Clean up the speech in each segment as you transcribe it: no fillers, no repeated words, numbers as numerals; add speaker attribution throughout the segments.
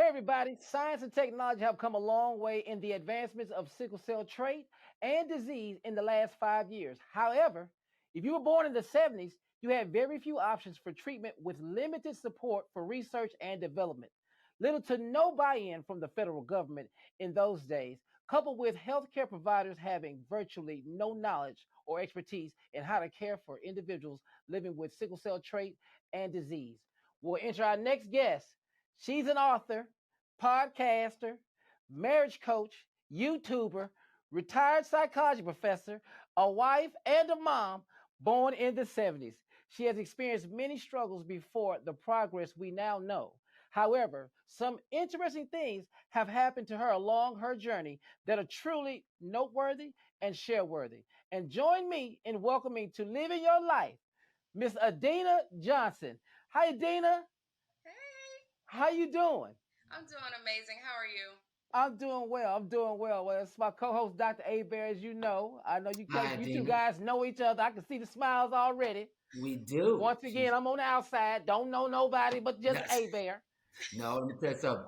Speaker 1: everybody. Science and technology have come a long way in the advancements of sickle cell trait and disease in the last 5 years. However, if you were born in the 70s, you had very few options for treatment with limited support for research and development. Little to no buy in from the federal government in those days, coupled with healthcare providers having virtually no knowledge or expertise in how to care for individuals living with sickle cell trait and disease. We'll enter our next guest. She's an author, podcaster, marriage coach, YouTuber, retired psychology professor, a wife, and a mom born in the 70s. She has experienced many struggles before the progress we now know. However, some interesting things have happened to her along her journey that are truly noteworthy and share-worthy. And join me in welcoming to Living Your Life, Miss Adinah Johnson. Hi, Adina.
Speaker 2: Hey,
Speaker 1: How you doing?
Speaker 2: I'm doing amazing. How are you?
Speaker 1: I'm doing well. I'm doing well. Well, it's my co-host, Dr. Hebert, as you know. I know
Speaker 3: Hi,
Speaker 1: you two
Speaker 3: Adina.
Speaker 1: guys know each other. I can see the smiles already.
Speaker 3: We do.
Speaker 1: Once again, I'm on the outside. Don't know nobody but just
Speaker 3: That's,
Speaker 1: Hebert.
Speaker 3: no, let me tell you something.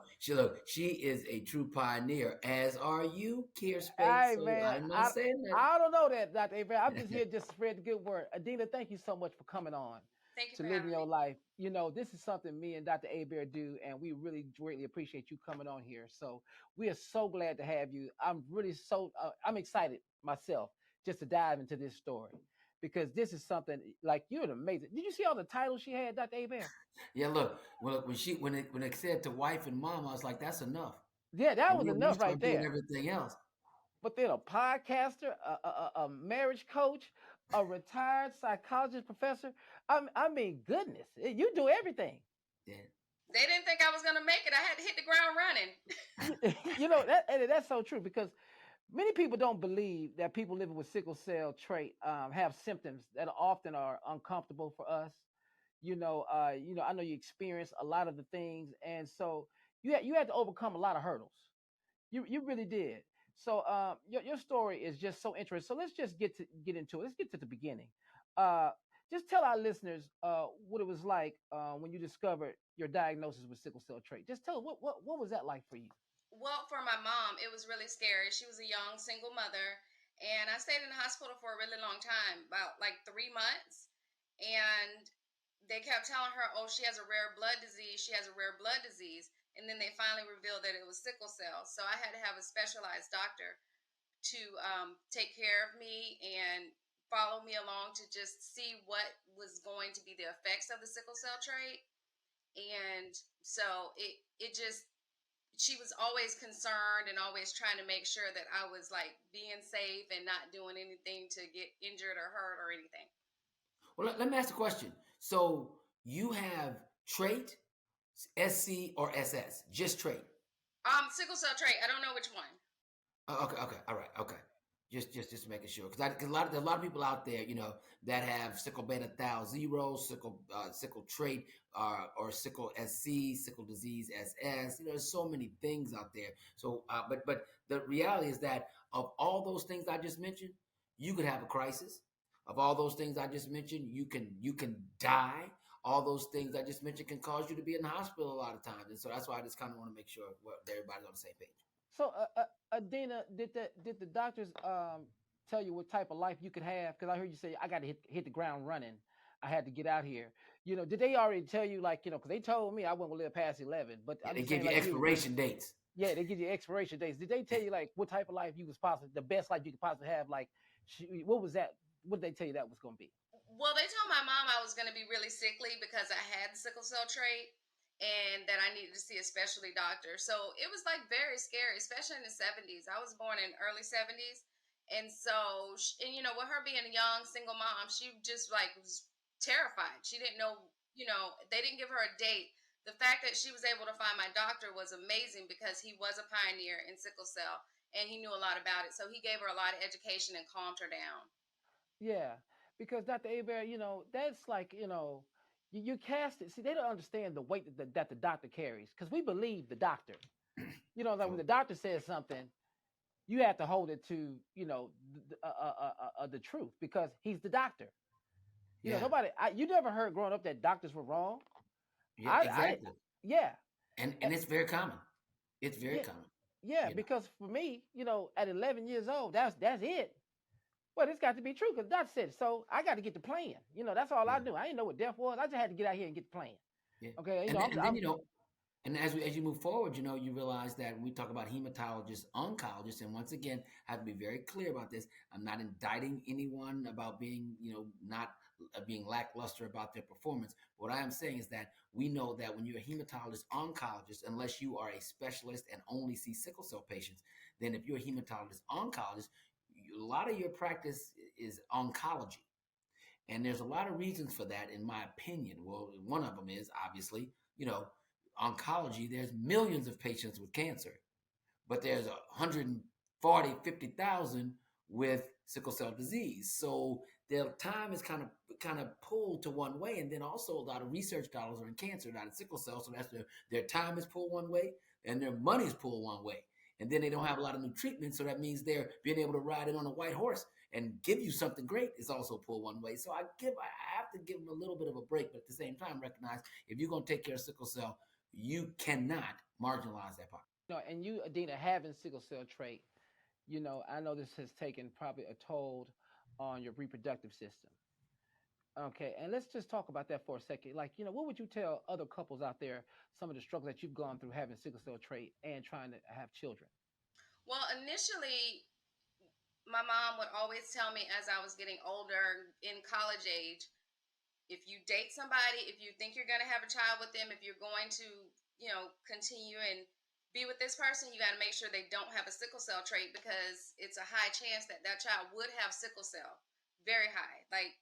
Speaker 3: She is a true pioneer, as are you, Kier Spates.
Speaker 1: Hey,
Speaker 3: So
Speaker 1: man,
Speaker 3: I'm not saying
Speaker 1: I don't know that, Dr. Hebert. I'm just here just to spread the good word. Adina, thank you so much for coming on
Speaker 2: Thank you
Speaker 1: to
Speaker 2: for
Speaker 1: Living
Speaker 2: having
Speaker 1: Your
Speaker 2: me.
Speaker 1: Life. You know, this is something me and Dr. Hebert do, and we really greatly appreciate you coming on here. So we are so glad to have you. I'm excited myself just to dive into this story because this is something like you're an amazing. Did you see all the titles she had, Dr. Hebert?
Speaker 3: Yeah, look, when it said to wife and mom, I was like, that's enough.
Speaker 1: Yeah, that
Speaker 3: And
Speaker 1: was
Speaker 3: then you
Speaker 1: enough right
Speaker 3: start doing
Speaker 1: there.
Speaker 3: everything else.
Speaker 1: But then a podcaster, a marriage coach, a retired psychologist professor. I mean, goodness, you do everything.
Speaker 3: Yeah.
Speaker 2: They didn't think I was going to make it. I had to hit the ground running.
Speaker 1: You know that, and that's so true because many people don't believe that people living with sickle cell trait have symptoms that often are uncomfortable for us. I know you experience a lot of the things, and so you had to overcome a lot of hurdles. You really did. So your story is just so interesting. So let's just get into it. Let's get to the beginning. Uh, just tell our listeners what it was like when you discovered your diagnosis with sickle cell trait. Just tell us what was that like for you?
Speaker 2: Well, for my mom, it was really scary. She was a young single mother, and I stayed in the hospital for a really long time, about like 3 months. And they kept telling her, oh, she has a rare blood disease. She has a rare blood disease. And then they finally revealed that it was sickle cell. So I had to have a specialized doctor to take care of me and follow me along to just see what was going to be the effects of the sickle cell trait. And so it just, she was always concerned and always trying to make sure that I was like being safe and not doing anything to get injured or hurt or anything.
Speaker 3: Well, let me ask a question. So you have trait, SC or SS, just trait.
Speaker 2: Sickle cell trait. I don't know which one.
Speaker 3: Okay, all right, okay. Just making sure because there's a lot of people out there, that have sickle beta thal zero, sickle trait, or sickle SC, sickle disease SS. There's so many things out there. So, but the reality is that of all those things I just mentioned, you could have a crisis. Of all those things I just mentioned, you can die. All those things I just mentioned can cause you to be in the hospital a lot of times, and so that's why I just kind of want to make sure everybody's on the same page.
Speaker 1: So, Adina, did the doctors tell you what type of life you could have? Because I heard you say I got to hit the ground running. I had to get out here. Did they already tell you because they told me I wasn't gonna live past 11, but
Speaker 3: Yeah,
Speaker 1: I'm
Speaker 3: they
Speaker 1: just
Speaker 3: give
Speaker 1: saying
Speaker 3: you
Speaker 1: like you.
Speaker 3: expiration dates.
Speaker 1: Yeah, they give you expiration dates. Did they tell you like what type of life you was possible, the best life you could possibly have? Like, what was that? What did they tell you that was gonna be?
Speaker 2: Well, they told my mom I was going to be really sickly because I had sickle cell trait and that I needed to see a specialty doctor. So it was like very scary, especially in the 70s. I was born in early 70s. And so, and with her being a young single mom, she just like was terrified. She didn't know, they didn't give her a date. The fact that she was able to find my doctor was amazing because he was a pioneer in sickle cell and he knew a lot about it. So he gave her a lot of education and calmed her down.
Speaker 1: Yeah, because Dr. Aber, that's like, you cast it. See, they don't understand the weight that the doctor carries because we believe the doctor. Like when
Speaker 3: True.
Speaker 1: the doctor says something, you have to hold it to, the truth because he's the doctor.
Speaker 3: Yeah.
Speaker 1: You never heard growing up that doctors were wrong.
Speaker 3: Yeah.
Speaker 1: I
Speaker 3: Exactly.
Speaker 1: yeah.
Speaker 3: And it's very common. It's very
Speaker 1: Yeah,
Speaker 3: common.
Speaker 1: yeah.
Speaker 3: You know.
Speaker 1: Because for me, at 11 years old, that's it. But it's got to be true because Doc said it. So I got to get the plan. That's all I
Speaker 3: Yeah.
Speaker 1: knew. I didn't know what death was. I just had to get out here and get the plan.
Speaker 3: Yeah.
Speaker 1: Okay,
Speaker 3: And then
Speaker 1: I'm
Speaker 3: and as you move forward, you realize that when we talk about hematologists, oncologists, and once again, I have to be very clear about this. I'm not indicting anyone about being, not being lackluster about their performance. What I am saying is that we know that when you're a hematologist, oncologist, unless you are a specialist and only see sickle cell patients, then if you're a hematologist, oncologist, a lot of your practice is oncology. And there's a lot of reasons for that, in my opinion. Well, one of them is obviously, you know, oncology, there's millions of patients with cancer, but there's 140, 50,000 with sickle cell disease. So their time is kind of pulled to one way. And then also a lot of research dollars are in cancer, not in sickle cell. So that's their time is pulled one way and their money is pulled one way. And then they don't have a lot of new treatment. So that means they're being able to ride in on a white horse and give you something great is also pulled one way. So I have to give them a little bit of a break, but at the same time recognize if you're going to take care of sickle cell, you cannot marginalize that population.
Speaker 1: and you, Adina, having sickle cell trait, I know this has taken probably a toll on your reproductive system. Okay, and let's just talk about that for a second. Like, what would you tell other couples out there some of the struggles that you've gone through having sickle cell trait and trying to have children?
Speaker 2: Well, initially, my mom would always tell me as I was getting older in college age, if you date somebody, if you think you're going to have a child with them, if you're going to, continue and be with this person, you got to make sure they don't have a sickle cell trait because it's a high chance that that child would have sickle cell. Very high. Like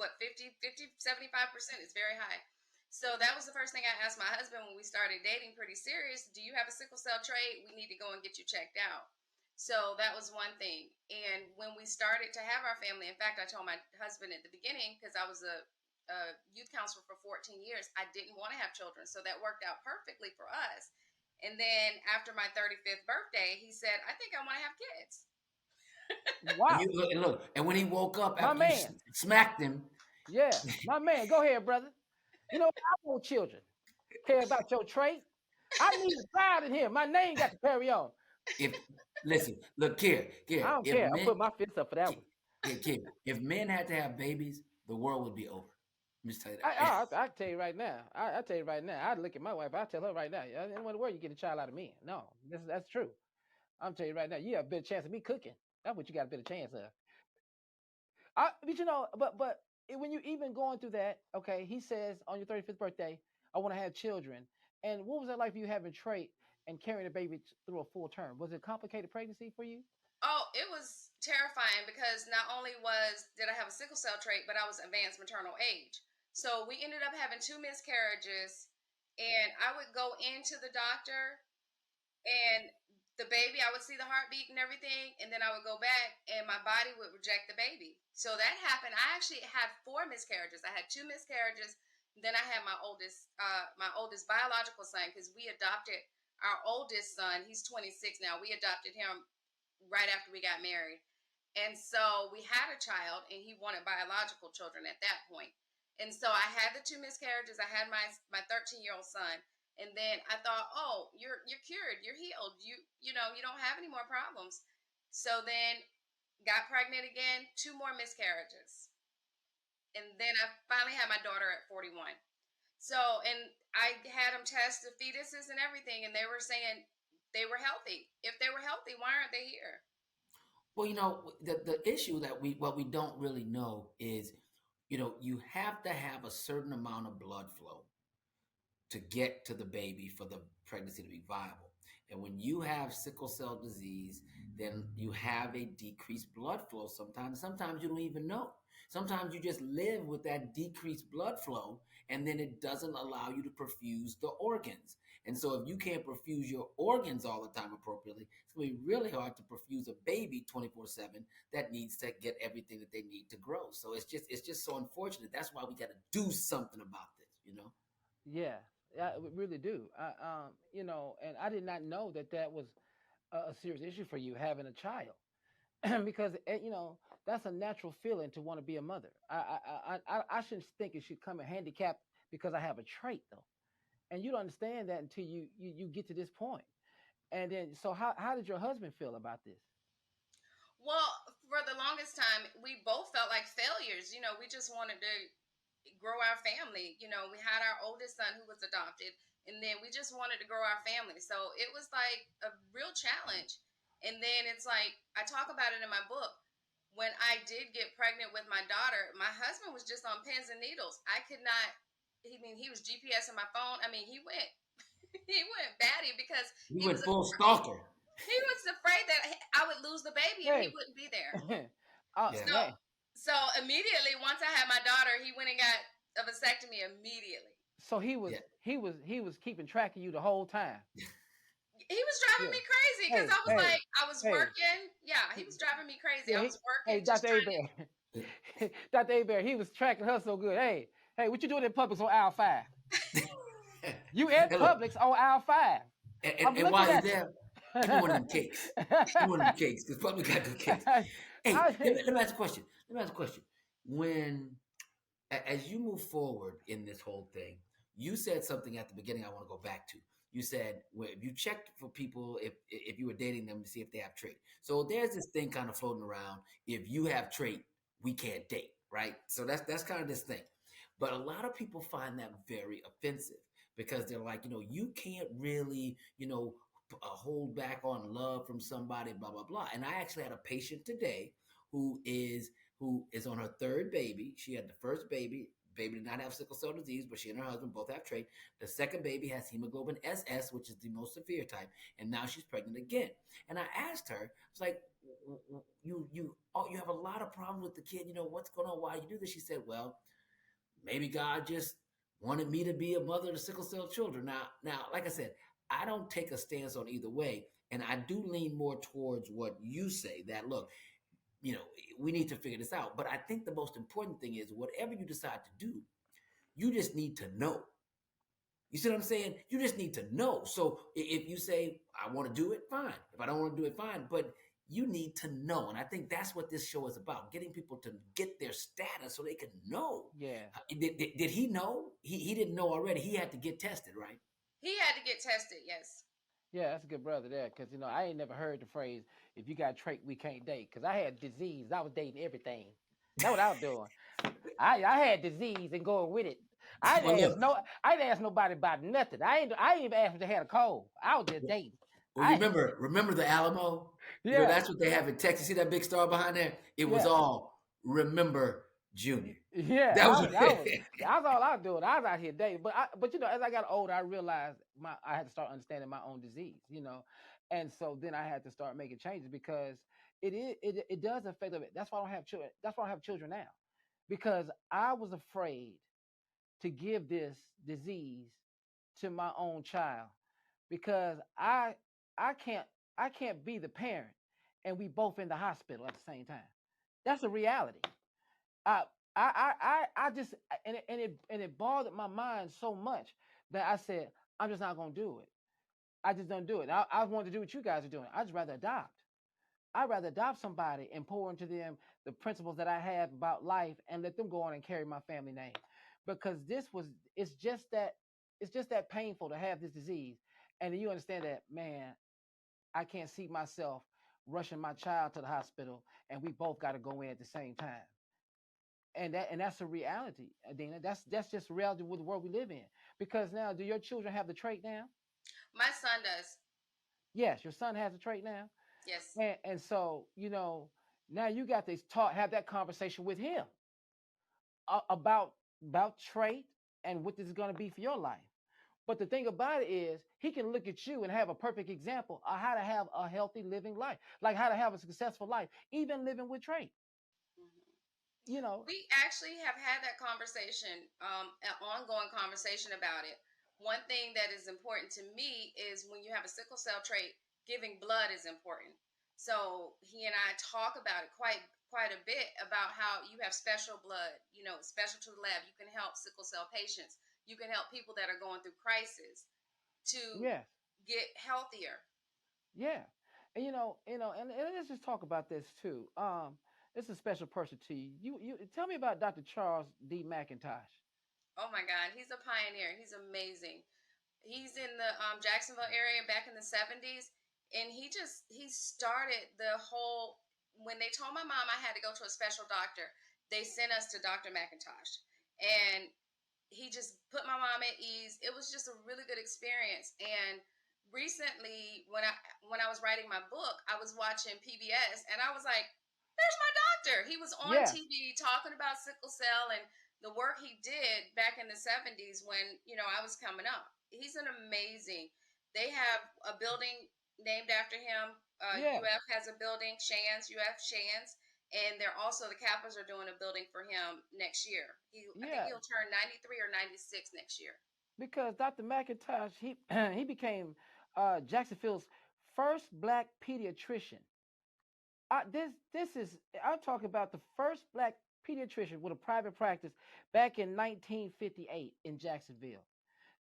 Speaker 2: what, 75% is very high. So that was the first thing I asked my husband when we started dating pretty serious. Do you have a sickle cell trait? We need to go and get you checked out. So that was one thing. And when we started to have our family, in fact, I told my husband at the beginning, because I was a youth counselor for 14 years, I didn't want to have children. So that worked out perfectly for us. And then after my 35th birthday, he said, I think I want to have kids.
Speaker 3: And
Speaker 1: Wow,
Speaker 3: you look, and when he woke up
Speaker 1: my
Speaker 3: after you
Speaker 1: man.
Speaker 3: smacked him,
Speaker 1: Yeah, my man. Go ahead, brother. I want children. Care about your trait? I need a child in here. My name got to carry on.
Speaker 3: if listen, look, Kier,
Speaker 1: I
Speaker 3: Kier,
Speaker 1: don't
Speaker 3: if
Speaker 1: care. I'm
Speaker 3: men,
Speaker 1: putting my fist up for that one.
Speaker 3: Kier, if men had to have babies, the world would be over. Let me just tell you
Speaker 1: I,
Speaker 3: that.
Speaker 1: I tell you right now. I tell you right now. I'd look at my wife. I tell her right now. In what world you get a child out of me? No, that's true. I'm telling you right now. You have a better chance of me cooking. That's what you got a better chance of. But when you even going through that, okay, he says on your 35th birthday, I want to have children. And what was that like for you having trait and carrying a baby through a full term? Was it a complicated pregnancy for you?
Speaker 2: Oh, it was terrifying because not only did I have a sickle cell trait, but I was advanced maternal age. So we ended up having two miscarriages, and I would go into the doctor, and the baby, I would see the heartbeat and everything, and then I would go back, and my body would reject the baby. So that happened. I actually had four miscarriages. I had two miscarriages. Then I had my oldest biological son, because we adopted our oldest son. He's 26 now. We adopted him right after we got married. And so we had a child, and he wanted biological children at that point. And so I had the two miscarriages. I had my 13-year-old son, and then I thought, oh, you're cured, you're healed. You don't have any more problems. So then got pregnant again, two more miscarriages, and then I finally had my daughter at 41. So, and I had them test the fetuses and everything, and they were saying they were healthy. If they were healthy, why aren't they here?
Speaker 3: Well, the issue that what we don't really know is, you have to have a certain amount of blood flow to get to the baby for the pregnancy to be viable. And when you have sickle cell disease, then you have a decreased blood flow sometimes. Sometimes you don't even know. Sometimes you just live with that decreased blood flow, and then it doesn't allow you to perfuse the organs. And so if you can't perfuse your organs all the time appropriately, it's going to be really hard to perfuse a baby 24/7 that needs to get everything that they need to grow. So it's just so unfortunate. That's why we got to do something about this.
Speaker 1: Yeah, yeah, we really do. And I did not know that was a serious issue for you having a child. Because that's a natural feeling to want to be a mother. I shouldn't think it should come in handicapped because I have a trait though. and you don't understand that until you get to this point. And then, so how did your husband feel about this?
Speaker 2: Well, for the longest time, we both felt like failures. We just wanted to grow our family. We had our oldest son who was adopted, and then we just wanted to grow our family. So it was like a real challenge. And then it's like, I talk about it in my book. When I did get pregnant with my daughter, my husband was just on pins and needles. I could not, he was GPS in my phone. He went, he went batty because
Speaker 3: He
Speaker 2: he
Speaker 3: went
Speaker 2: was
Speaker 3: full
Speaker 2: afraid.
Speaker 3: stalker.
Speaker 2: He was afraid that I would lose the baby and he
Speaker 1: Hey,
Speaker 2: wouldn't be there.
Speaker 3: Yeah.
Speaker 2: So,
Speaker 1: hey.
Speaker 2: so immediately, once I had my daughter, he went and got a vasectomy immediately.
Speaker 1: So he was
Speaker 3: Yeah.
Speaker 1: he was keeping track of you the whole time.
Speaker 2: He was driving
Speaker 1: Yeah.
Speaker 2: me crazy because
Speaker 1: Hey,
Speaker 2: I was
Speaker 1: hey,
Speaker 2: like, I was
Speaker 1: hey.
Speaker 2: working. Yeah, he was driving me crazy.
Speaker 1: Yeah,
Speaker 2: I
Speaker 1: he,
Speaker 2: was
Speaker 1: hey,
Speaker 2: working, just
Speaker 1: Dr.
Speaker 2: trying to.
Speaker 1: Hebert. Dr. Hebert, he was tracking her so good. Hey, what you doing in Publix on aisle 5? You at
Speaker 3: And look,
Speaker 1: Publix on aisle 5. I'm
Speaker 3: and
Speaker 1: looking
Speaker 3: while he's
Speaker 1: at
Speaker 3: there, give me one of them cakes. Give me one of them cakes, because probably got good cakes. Hey, let me ask a question. When, as you move forward in this whole thing, you said something at the beginning I want to go back to. You said, well, you checked for people if you were dating them to see if they have trait. So there's this thing kind of floating around. If you have trait, we can't date, right? So that's kind of this thing. But a lot of people find that very offensive because they're like, you can't really, hold back on love from somebody, blah blah blah. And I actually had a patient today who is on her third baby. She had the first baby. Baby did not have sickle cell disease, but she and her husband both have trait. The second baby has hemoglobin SS, which is the most severe type, and now she's pregnant again. And I asked her, I was like, you have a lot of problems with the kid. What's going on? Why you do this? She said, well, maybe God just wanted me to be a mother to sickle cell children. Now, like I said, I don't take a stance on either way, and I do lean more towards what you say. That look, we need to figure this out. But I think the most important thing is whatever you decide to do, you just need to know. You see what I'm saying? You just need to know. So if you say, I want to do it, fine. If I don't want to do it, fine. But you need to know. And I think that's what this show is about, getting people to get their status so they can know.
Speaker 1: Yeah.
Speaker 3: Did he know? He didn't know already. He had to get tested, right?
Speaker 2: He had to get tested, yes.
Speaker 1: Yeah, that's a good brother there, because I ain't never heard the phrase, if you got trait, we can't date. Because I had disease. I was dating everything. That's what I was doing. I had disease and going with it. I
Speaker 3: Well,
Speaker 1: didn't
Speaker 3: look,
Speaker 1: ask nobody about nothing. I ain't even asked if they had a cold. I was just dating.
Speaker 3: well, remember the Alamo?
Speaker 1: Yeah.
Speaker 3: That's what they have in Texas. See that big star behind there? It was
Speaker 1: Yeah.
Speaker 3: all Remember Junior.
Speaker 1: Yeah,
Speaker 3: That was
Speaker 1: that's all I was doing. I was out here dating, but as I got older, I realized I had to start understanding my own disease, and so then I had to start making changes because it does affect it. That's why I don't have children. That's why I don't have children now, because I was afraid to give this disease to my own child, because I can't be the parent and we both in the hospital at the same time. That's a reality. I I just and it bothered my mind so much that I said, I'm just not gonna do it. I just don't do it. I want to do what you guys are doing. I just rather adopt. I'd rather adopt somebody and pour into them the principles that I have about life and let them go on and carry my family name. Because it's just that painful to have this disease. And you understand that, man, I can't see myself rushing my child to the hospital and we both got to go in at the same time. And that's a reality, Adina. That's just reality with the world we live in. Because now, do your children have the trait now?
Speaker 2: My son does.
Speaker 1: Yes, your son has a trait now.
Speaker 2: Yes.
Speaker 1: And so, now you got to have that conversation with him about trait and what this is going to be for your life. But the thing about it is, he can look at you and have a perfect example of how to have a healthy living life, like how to have a successful life, even living with trait.
Speaker 2: We actually have had that conversation, an ongoing conversation about it. One thing that is important to me is when you have a sickle cell trait, giving blood is important. So he and I talk about it quite a bit about how you have special blood, special to the lab. You can help sickle cell patients. You can help people that are going through crisis to
Speaker 1: Yes.
Speaker 2: get healthier.
Speaker 1: Yeah. And let's just talk about this too. It's a special person to you. You tell me about Dr. Charles D. McIntosh.
Speaker 2: Oh my God, he's a pioneer. He's amazing. He's in the Jacksonville area back in the 70s, and he started the whole. When they told my mom I had to go to a special doctor, they sent us to Dr. McIntosh, and he just put my mom at ease. It was just a really good experience. And recently, when I was writing my book, I was watching PBS, and I was like, "There's my doctor." He was on
Speaker 1: Yeah,
Speaker 2: TV talking about sickle cell and the work he did back in the 70s when I was coming up. He's an amazing. They have a building named after him.
Speaker 1: yeah,
Speaker 2: UF has a building, Shands, UF Shands, and they're also the Kappas are doing a building for him next year. I think
Speaker 1: yeah.
Speaker 2: he'll turn 93 or 96 next year.
Speaker 1: Because Dr. McIntosh, he he became Jacksonville's first black pediatrician. This is I'm talking about the first black pediatrician with a private practice back in 1958 in Jacksonville.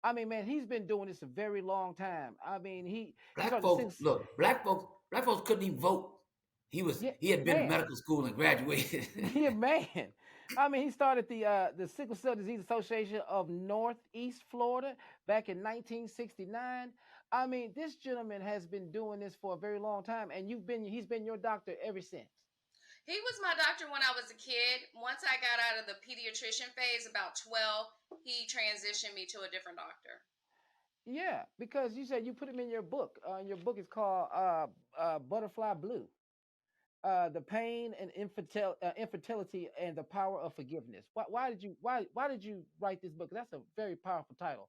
Speaker 1: I mean, man, he's been doing this a very long time. I mean, he
Speaker 3: Black
Speaker 1: started
Speaker 3: folks,
Speaker 1: six.
Speaker 3: look, black folks couldn't even vote.
Speaker 1: Yeah,
Speaker 3: He had been to
Speaker 1: man,
Speaker 3: medical school and graduated.
Speaker 1: yeah, man. I mean, he started the Sickle Cell Disease Association of Northeast Florida back in 1969. I mean, this gentleman has been doing this for a very long time, and he's been your doctor ever since.
Speaker 2: He was my doctor when I was a kid. Once I got out of the pediatrician phase, about 12, he transitioned me to a different doctor.
Speaker 1: Yeah, because you said you put him in your book. Your book is called Butterfly Blue. The pain and infertility and the power of forgiveness. Why did you write this book? That's a very powerful title.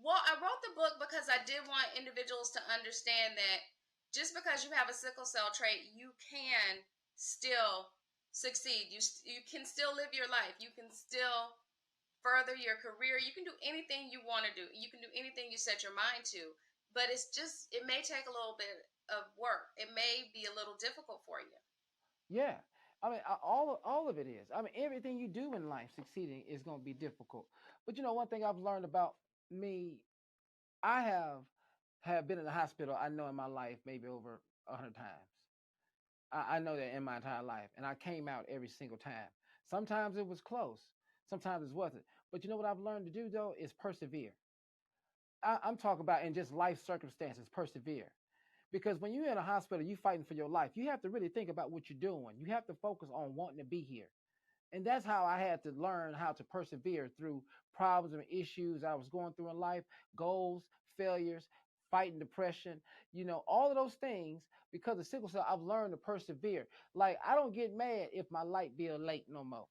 Speaker 2: Well, I wrote the book because I did want individuals to understand that just because you have a sickle cell trait, you can still succeed. You can still live your life. You can still further your career. You can do anything you want to do. You can do anything you set your mind to. But it may take a little bit of work. It may be a little difficult for you.
Speaker 1: Yeah, I mean, all of it is. I mean, everything you do in life, succeeding is going to be difficult. But you know, one thing I've learned about me, I have been in the hospital. I know in my life maybe over 100 times. I know that in my entire life, and I came out every single time. Sometimes it was close, sometimes it wasn't. But you know what I've learned to do though is persevere. I'm talking about in just life circumstances, persevere. Because when you're in a hospital, you're fighting for your life. You have to really think about what you're doing. You have to focus on wanting to be here. And that's how I had to learn how to persevere through problems and issues I was going through in life, goals, failures, fighting depression, all of those things. Because of sickle cell, I've learned to persevere. Like, I don't get mad if my light bill late no more.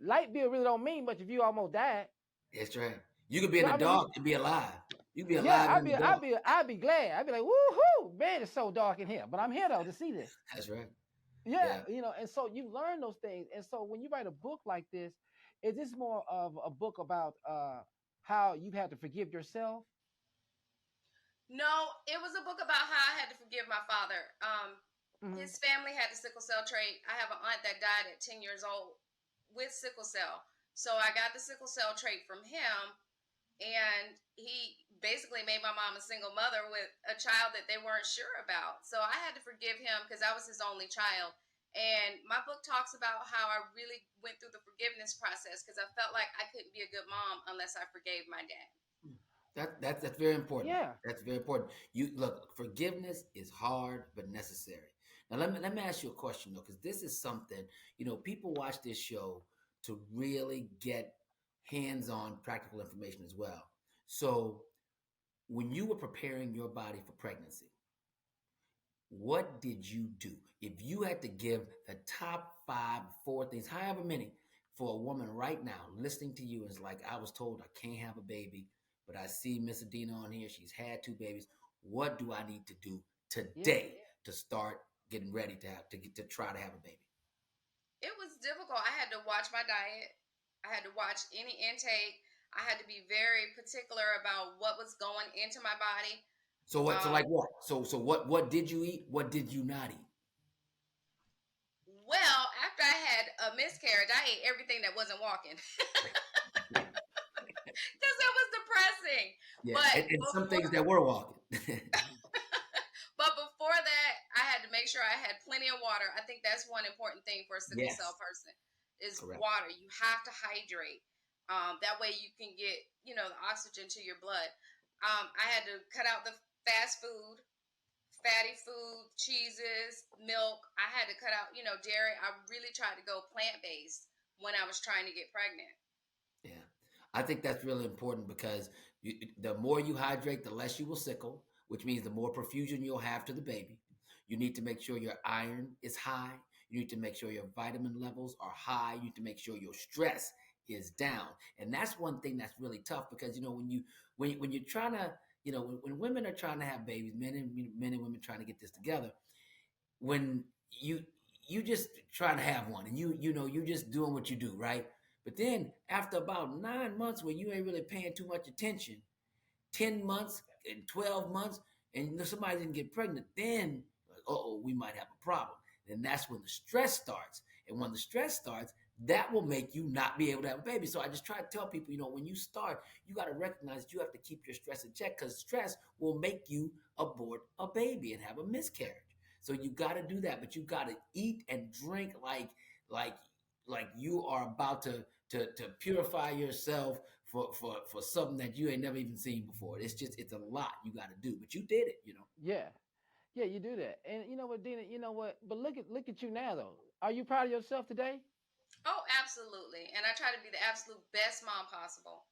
Speaker 1: Light bill really don't mean much if you almost died.
Speaker 3: That's right. You could be in
Speaker 1: So
Speaker 3: the
Speaker 1: I mean,
Speaker 3: dark and be alive. You could be
Speaker 1: yeah,
Speaker 3: alive and in the dark.
Speaker 1: I'd be glad. I'd be like, woohoo, man, it's so dark in here. But I'm here though to see this.
Speaker 3: That's right.
Speaker 1: Yeah,
Speaker 3: Yeah.
Speaker 1: and so you learn those things. And so when you write a book like this, is this more of a book about how you had to forgive yourself?
Speaker 2: No, it was a book about how I had to forgive my father.
Speaker 1: Hmm.
Speaker 2: His family had the sickle cell trait. I have an aunt that died at 10 years old with sickle cell. So I got the sickle cell trait from him, and he basically made my mom a single mother with a child that they weren't sure about. So I had to forgive him because I was his only child. And my book talks about how I really went through the forgiveness process because I felt like I couldn't be a good mom unless I forgave my dad.
Speaker 3: That's very important.
Speaker 1: Yeah.
Speaker 3: That's very important. You look, forgiveness is hard but necessary. Now let me ask you a question though, because this is something, people watch this show to really get hands-on practical information as well. So when you were preparing your body for pregnancy, what did you do? If you had to give the top five, four things, however many, for a woman right now listening to you is like, I was told I can't have a baby, but I see Miss Adina on here. She's had two babies. What do I need to do
Speaker 1: Yeah.
Speaker 3: today to start getting ready to try to have a baby?
Speaker 2: It was difficult. I had to watch my diet. I had to watch any intake. I had to be very particular about what was going into my body.
Speaker 3: So what? So
Speaker 2: Um,
Speaker 3: like what? So what? What did you eat? What did you not eat?
Speaker 2: well, after I had a miscarriage, I ate everything that wasn't walking because it was depressing.
Speaker 3: Yeah,
Speaker 2: But
Speaker 3: and some things
Speaker 2: before,
Speaker 3: that were walking.
Speaker 2: but before that, I had to make sure I had plenty of water. I think that's one important thing for a sickle cell
Speaker 3: Yes,
Speaker 2: person is
Speaker 3: correct.
Speaker 2: water. You have to hydrate. That way you can get, the oxygen to your blood. I had to cut out the fast food, fatty food, cheeses, milk. I had to cut out, dairy. I really tried to go plant-based when I was trying to get pregnant.
Speaker 3: Yeah, I think that's really important because the more you hydrate, the less you will sickle, which means the more perfusion you'll have to the baby. You need to make sure your iron is high. You need to make sure your vitamin levels are high. You need to make sure your stress is down. And that's one thing that's really tough because when you're trying to when women are trying to have babies, men and women trying to get this together, when you just trying to have one and you just doing what you do, right? But then after about 9 months where you ain't really paying too much attention, 10 months and 12 months, and somebody didn't get pregnant, then like, oh, we might have a problem. Then that's when the stress starts. And when the stress starts, that will make you not be able to have a baby. So I just try to tell people, when you start, you got to recognize that you have to keep your stress in check because stress will make you abort a baby and have a miscarriage. So you got to do that, but you got to eat and drink like you are about to purify yourself for something that you ain't never even seen before. It's a lot you got to do, but you did it.
Speaker 1: Yeah. Yeah, you do that. And you know what, Dina, you know what? But look at you now though. Are you proud of yourself today?
Speaker 2: Oh, absolutely. And I try to be the absolute best mom possible.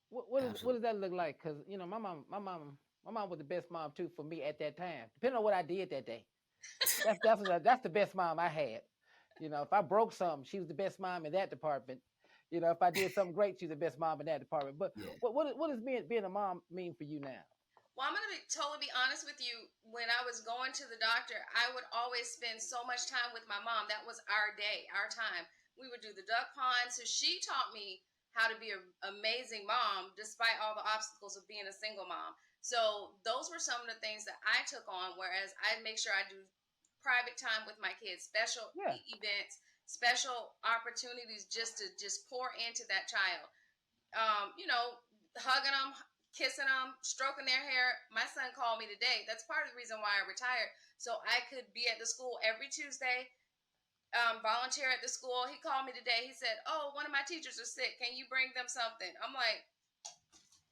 Speaker 1: What does
Speaker 3: Absolutely.
Speaker 1: that look like? Because my mom was the best mom too for me at that time. Depending on what I did that day. That's the best mom I had. If I broke something, she was the best mom in that department. If I did something great, she's the best mom in that department. But
Speaker 3: Yeah.
Speaker 1: what does being a mom mean for you now?
Speaker 2: Well, I'm going to totally be honest with you. When I was going to the doctor, I would always spend so much time with my mom. That was our day, our time. We would do the duck pond. So she taught me how to be an amazing mom despite all the obstacles of being a single mom. So those were some of the things that I took on, whereas I make sure I do private time with my kids, special
Speaker 1: Yeah,
Speaker 2: events, special opportunities just pour into that child. Hugging them, kissing them, stroking their hair. My son called me today. That's part of the reason why I retired. So I could be at the school every Tuesday, volunteer at the school. He called me today. He said, "Oh, one of my teachers are sick. Can you bring them something?" I'm like,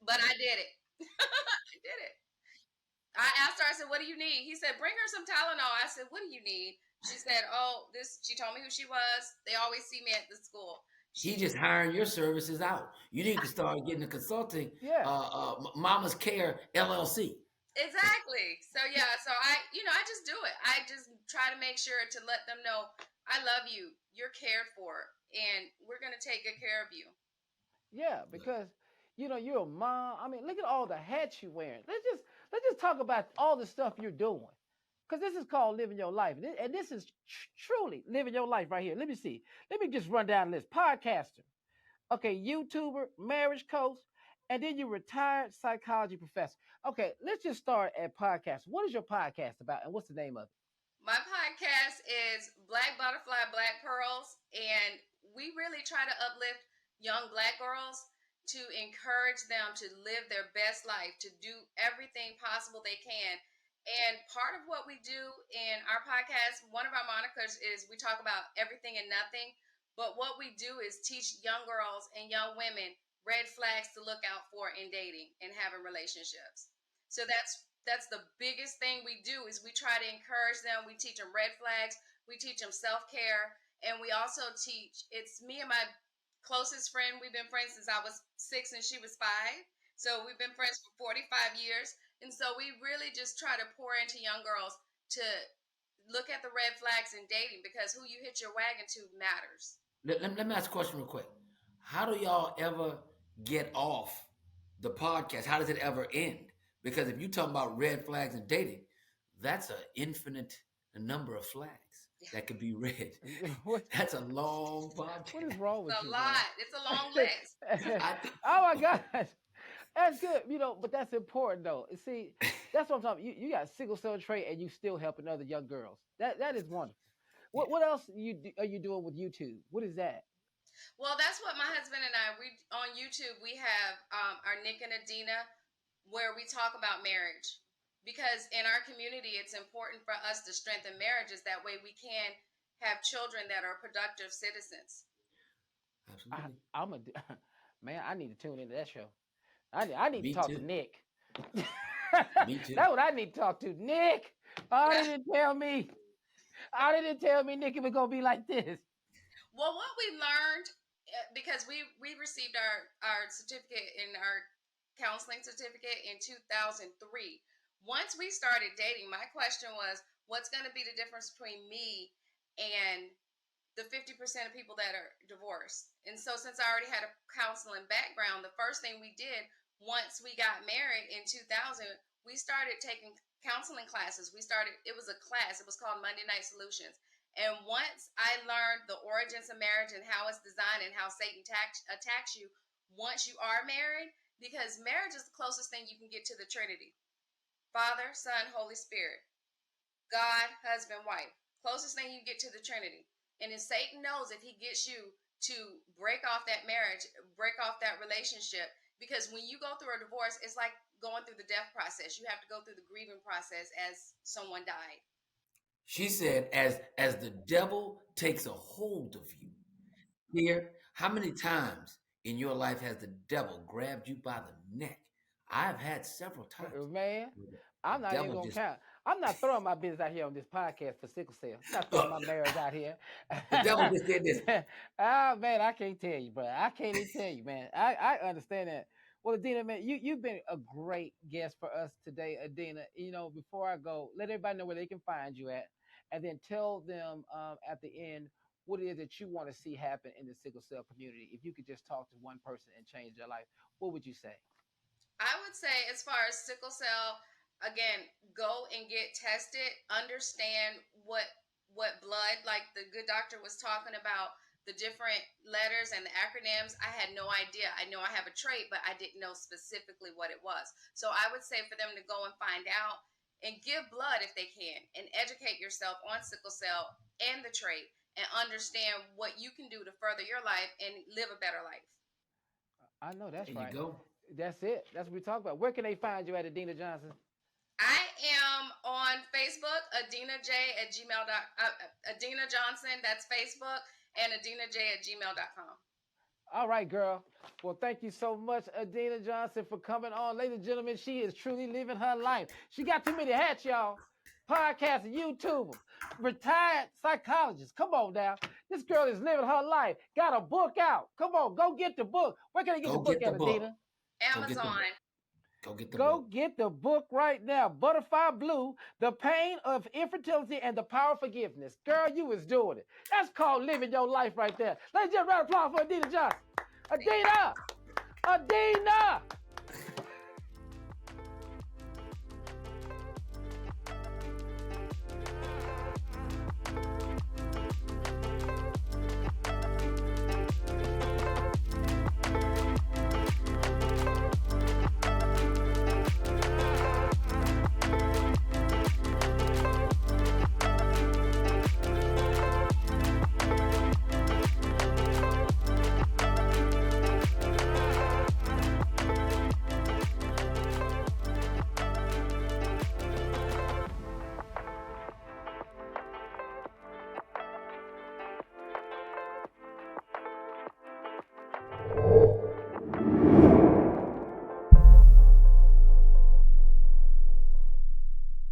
Speaker 2: but I did it. I did it. I asked her, I said, "What do you need?" He said, "Bring her some Tylenol." I said, "What do you need?" She said, "Oh, this," she told me who she was. They always see me at the school.
Speaker 3: He
Speaker 2: She
Speaker 3: just hiring your services out. You need to start getting a consulting,
Speaker 1: yeah,
Speaker 3: Mama's Care LLC.
Speaker 2: Exactly. So yeah, so I just do it. I just try to make sure to let them know I love you. You're cared for, and we're gonna take good care of you.
Speaker 1: yeah. Because you're a mom. I mean, look at all the hats you're wearing. Let's just talk about all the stuff you're doing. Because this is called living your life, and this is truly living your life right here. Let me see. Let me just run down this podcaster. Okay, YouTuber, marriage coach, and then you retired psychology professor. Okay, let's just start at podcast. What is your podcast about, and what's the name of it?
Speaker 2: My podcast is Black Butterfly, Black Pearls, and we really try to uplift young Black girls to encourage them to live their best life, to do everything possible they can. And part of what we do in our podcast, one of our monikers is we talk about everything and nothing. But what we do is teach young girls and young women red flags to look out for in dating and having relationships. So that's the biggest thing we do is we try to encourage them. We teach them red flags. We teach them self-care. And we also teach, it's me and my closest friend. We've been friends since I was 6 and she was 5. So we've been friends for 45 years. And so we really just try to pour into young girls to look at the red flags in dating because who you hit your wagon to matters.
Speaker 3: Let me ask a question real quick. How do y'all ever get off the podcast? How does it ever end? Because if you talking about red flags and dating, that's an infinite number of flags that could be read.
Speaker 1: what
Speaker 3: That's a long
Speaker 1: what is
Speaker 3: podcast.
Speaker 1: wrong
Speaker 2: It's
Speaker 1: with
Speaker 2: a
Speaker 1: you, man?
Speaker 2: lot. It's a long list.
Speaker 3: I think
Speaker 1: Oh my gosh. That's good, but that's important though. See, that's what I'm talking. You got sickle cell trait, and you still helping other young girls. That is wonderful.
Speaker 3: yeah.
Speaker 1: What else are you doing with YouTube? What is that?
Speaker 2: Well, that's what my husband and I, we on YouTube, we have our Nick and Adena where we talk about marriage. Because in our community, it's important for us to strengthen marriages. That way we can have children that are productive citizens.
Speaker 3: Absolutely.
Speaker 1: I'm a man. I need to tune into that show. I need to
Speaker 3: Me
Speaker 1: talk to
Speaker 3: too.
Speaker 1: Nick.
Speaker 3: Me too.
Speaker 1: That's what I need to talk to Nick. Oh,
Speaker 2: Yeah.
Speaker 1: they didn't tell me. Oh, they didn't tell me Nick it was gonna be like this.
Speaker 2: Well, what we learned, because we received our certificate in our counseling certificate in 2003. Once we started dating, my question was, what's going to be the difference between me and the 50% of people that are divorced? And so, since I already had a counseling background, the first thing we did once we got married in 2000, we started taking counseling classes. It was a class, it was called Monday Night Solutions. And once I learned the origins of marriage and how it's designed and how Satan attacks you once you are married, because marriage is the closest thing you can get to the Trinity: Father, Son, Holy Spirit, God, husband, wife. Closest thing you get to the Trinity. And if Satan knows, if he gets you to break off that marriage, break off that relationship, because when you go through a divorce, it's like going through the death process. You have to go through the grieving process as someone died.
Speaker 3: She said, as the devil takes a hold of you. Here, how many times in your life has the devil grabbed you by the neck? I've had several times.
Speaker 1: Man,
Speaker 3: The
Speaker 1: I'm not even
Speaker 3: devil
Speaker 1: gonna
Speaker 3: just
Speaker 1: count. I'm not throwing my business out here on this podcast for sickle cell. I'm not throwing my marriage out here.
Speaker 3: the devil just did this.
Speaker 1: Man, I can't tell you, bro. I can't even tell you, man. I understand that. Well, Adena, man, you've been a great guest for us today, Adena. Before I go, let everybody know where they can find you at, and then tell them at the end what it is that you want to see happen in the sickle cell community. If you could just talk to one person and change their life, what would you say?
Speaker 2: I would say, as far as sickle cell, again, go and get tested. Understand what blood, like the good doctor was talking about, the different letters and the acronyms. I had no idea. I know I have a trait, but I didn't know specifically what it was. So I would say for them to go and find out and give blood if they can, and educate yourself on sickle cell and the trait, and understand what you can do to further your life and live a better life.
Speaker 1: I know that's
Speaker 3: There you
Speaker 1: right.
Speaker 3: go.
Speaker 1: That's it. That's what we talk about. Where can they find you at, Adina Johnson?
Speaker 2: I am on Facebook, Adinah J at Adinah Johnson, that's Facebook, and AdinahJ at gmail.com.
Speaker 1: All right, girl. Well, thank you so much, Adina Johnson, for coming on. Ladies and gentlemen, she is truly living her life. She got too many hats, y'all. Podcaster, YouTuber, retired psychologist. Come on now. This girl is living her life. Got a book out. Come on, go get the book. Where can I get
Speaker 3: Go
Speaker 1: the book
Speaker 3: get the
Speaker 1: at,
Speaker 3: book.
Speaker 1: Adina?
Speaker 3: Go get the
Speaker 2: Amazon.
Speaker 3: book. Go get the
Speaker 1: Go
Speaker 3: book.
Speaker 1: get the book right now. Butterfly Blue, The Pain of Infertility and the Power of Forgiveness. Girl, you was doing it. That's called living your life right there. Let's just round of applause for Adina Johnson. Adina! Adina!